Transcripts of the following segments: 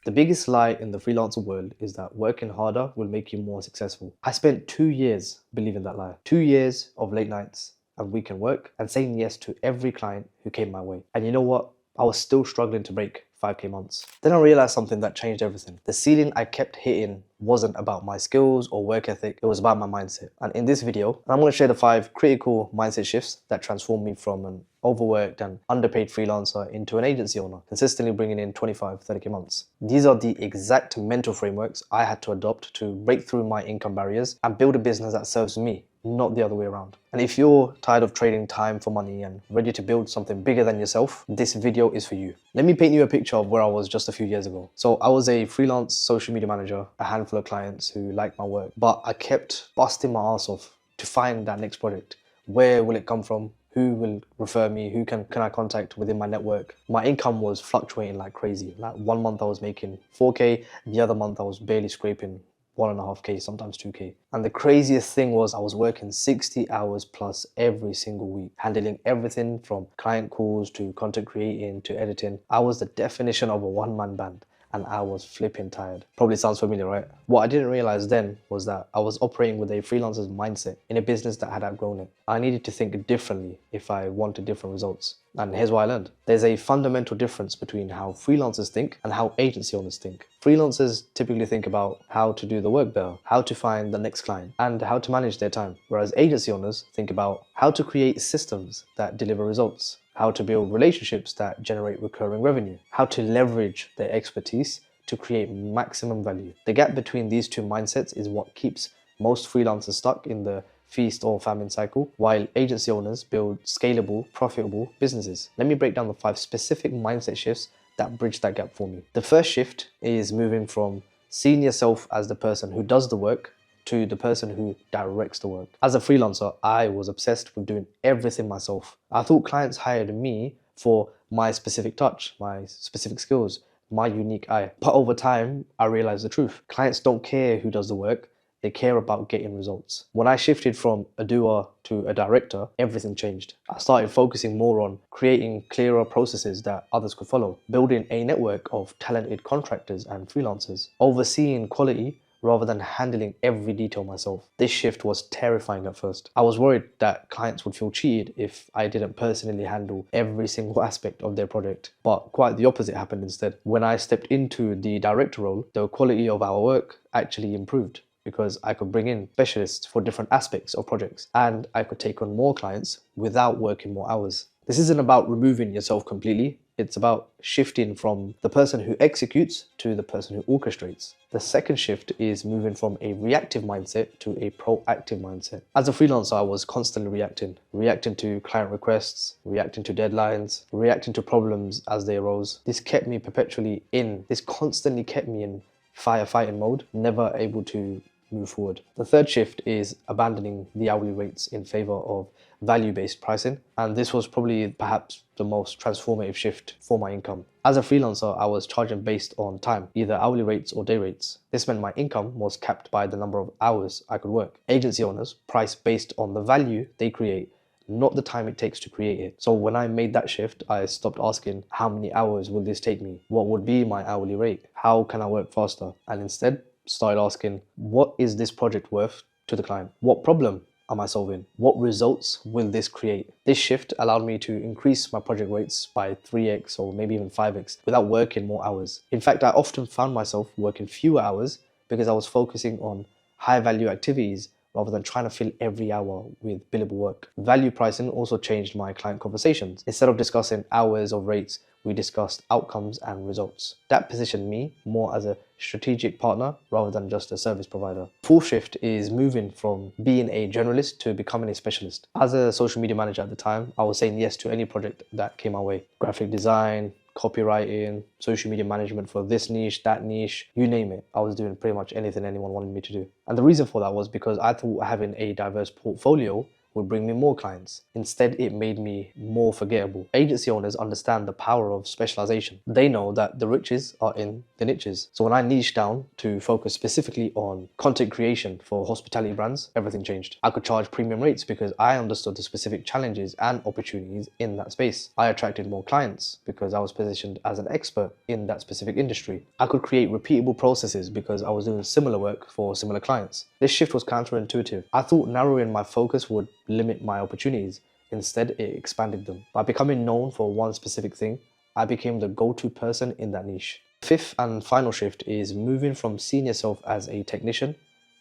The biggest lie in the freelancer world is that working harder will make you more successful. I spent 2 years believing that lie. 2 years of late nights and weekend work and saying yes to every client who came my way. And you know what? I was still struggling to break 5K months. Then I realized something that changed everything. The ceiling I kept hitting wasn't about my skills or work ethic, it was about my mindset. And in this video, I'm going to share the 5 critical mindset shifts that transformed me from an overworked and underpaid freelancer into an agency owner, consistently bringing in 25, 30K months. These are the exact mental frameworks I had to adopt to break through my income barriers and build a business that serves me, not the other way around. And if you're tired of trading time for money and ready to build something bigger than yourself, this video is for you. Let me paint you a picture of where I was just a few years ago. So I was a freelance social media manager, a handful of clients who liked my work, but I kept busting my ass off to find that next project. Where will it come from? Who will refer me? Who can I contact within my network? My income was fluctuating like crazy. Like 1 month I was making 4K, the other month I was barely scraping 1.5K, sometimes 2K. And the craziest thing was I was working 60 hours plus every single week, handling everything from client calls to content creating to editing. I was the definition of a one-man band. And I was flipping tired. Probably sounds familiar, right? What I didn't realize then was that I was operating with a freelancer's mindset in a business that had outgrown it. I needed to think differently if I wanted different results. And here's what I learned. There's a fundamental difference between how freelancers think and how agency owners think. Freelancers typically think about how to do the work better, how to find the next client, and how to manage their time. Whereas agency owners think about how to create systems that deliver results, how to build relationships that generate recurring revenue, how to leverage their expertise to create maximum value. The gap between these two mindsets is what keeps most freelancers stuck in the feast or famine cycle, while agency owners build scalable, profitable businesses. Let me break down the 5 specific mindset shifts that bridge that gap for me. The first shift is moving from seeing yourself as the person who does the work to the person who directs the work. As a freelancer, I was obsessed with doing everything myself. I thought clients hired me for my specific touch, my specific skills, my unique eye. But over time, I realized the truth. Clients don't care who does the work, they care about getting results. When I shifted from a doer to a director, everything changed. I started focusing more on creating clearer processes that others could follow, building a network of talented contractors and freelancers, overseeing quality rather than handling every detail myself. This shift was terrifying at first. I was worried that clients would feel cheated if I didn't personally handle every single aspect of their project. But quite the opposite happened instead. When I stepped into the director role, the quality of our work actually improved because I could bring in specialists for different aspects of projects and I could take on more clients without working more hours. This isn't about removing yourself completely. It's about shifting from the person who executes to the person who orchestrates. The second shift is moving from a reactive mindset to a proactive mindset. As a freelancer, I was constantly reacting to client requests, reacting to deadlines, reacting to problems as they arose. This constantly kept me in firefighting mode, never able to move forward. The third shift is abandoning the hourly rates in favor of value-based pricing. And this was probably perhaps the most transformative shift for my income. As a freelancer, I was charging based on time, either hourly rates or day rates. This meant my income was capped by the number of hours I could work. Agency owners price based on the value they create, not the time it takes to create it. So when I made that shift, I stopped asking, how many hours will this take me? What would be my hourly rate? How can I work faster? And instead started asking, what is this project worth to the client? What problem am I solving? What results will this create? This shift allowed me to increase my project rates by 3x or maybe even 5x without working more hours. In fact, I often found myself working fewer hours because I was focusing on high value activities rather than trying to fill every hour with billable work. Value pricing also changed my client conversations. Instead of discussing hours or rates, we discussed outcomes and results. That positioned me more as a strategic partner rather than just a service provider. Fourth shift is moving from being a generalist to becoming a specialist. As a social media manager at the time, I was saying yes to any project that came my way. Graphic design, copywriting, social media management for this niche, that niche, you name it. I was doing pretty much anything anyone wanted me to do. And the reason for that was because I thought having a diverse portfolio would bring me more clients. Instead, it made me more forgettable. Agency owners understand the power of specialization. They know that the riches are in the niches. So when I niched down to focus specifically on content creation for hospitality brands, everything changed. I could charge premium rates because I understood the specific challenges and opportunities in that space. I attracted more clients because I was positioned as an expert in that specific industry. I could create repeatable processes because I was doing similar work for similar clients. This shift was counterintuitive. I thought narrowing my focus would limit my opportunities. Instead, it expanded them. By becoming known for one specific thing, I became the go-to person in that niche. The fifth and final shift is moving from seeing yourself as a technician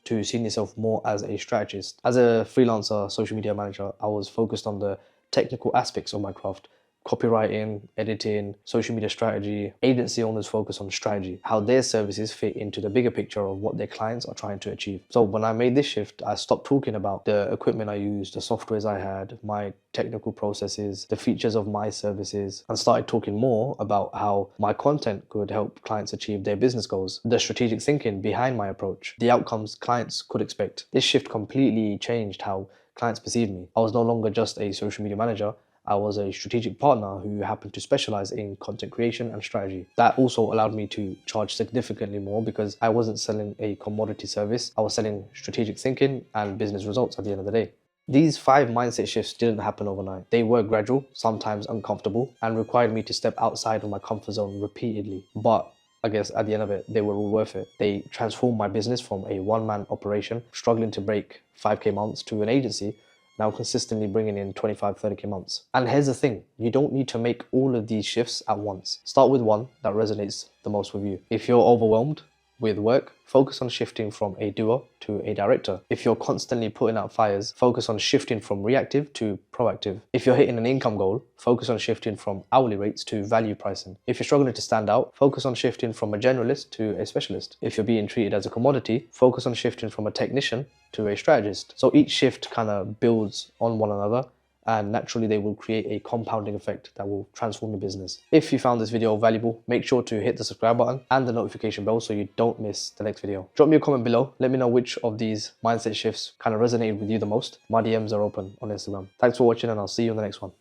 to seeing yourself more as a strategist. As a freelancer social media manager, I was focused on the technical aspects of my craft: copywriting, editing, social media strategy. Agency owners focus on strategy, how their services fit into the bigger picture of what their clients are trying to achieve. So when I made this shift, I stopped talking about the equipment I used, the softwares I had, my technical processes, the features of my services, and started talking more about how my content could help clients achieve their business goals, the strategic thinking behind my approach, the outcomes clients could expect. This shift completely changed how clients perceived me. I was no longer just a social media manager. I was a strategic partner who happened to specialize in content creation and strategy. That also allowed me to charge significantly more because I wasn't selling a commodity service. I was selling strategic thinking and business results at the end of the day. These 5 mindset shifts didn't happen overnight. They were gradual, sometimes uncomfortable, and required me to step outside of my comfort zone repeatedly. But I guess at the end of it, they were all worth it. They transformed my business from a one-man operation, struggling to break 5K months, to an agency now consistently bringing in 25, 30K months. And here's the thing, you don't need to make all of these shifts at once. Start with one that resonates the most with you. If you're overwhelmed with work, focus on shifting from a doer to a director. If you're constantly putting out fires, focus on shifting from reactive to proactive. If you're hitting an income goal, focus on shifting from hourly rates to value pricing. If you're struggling to stand out, focus on shifting from a generalist to a specialist. If you're being treated as a commodity, focus on shifting from a technician to a strategist. So each shift kind of builds on one another, and naturally they will create a compounding effect that will transform your business. If you found this video valuable, make sure to hit the subscribe button and the notification bell so you don't miss the next video. Drop me a comment below. Let me know which of these mindset shifts kind of resonated with you the most. My DMs are open on Instagram. Thanks for watching, and I'll see you in the next one.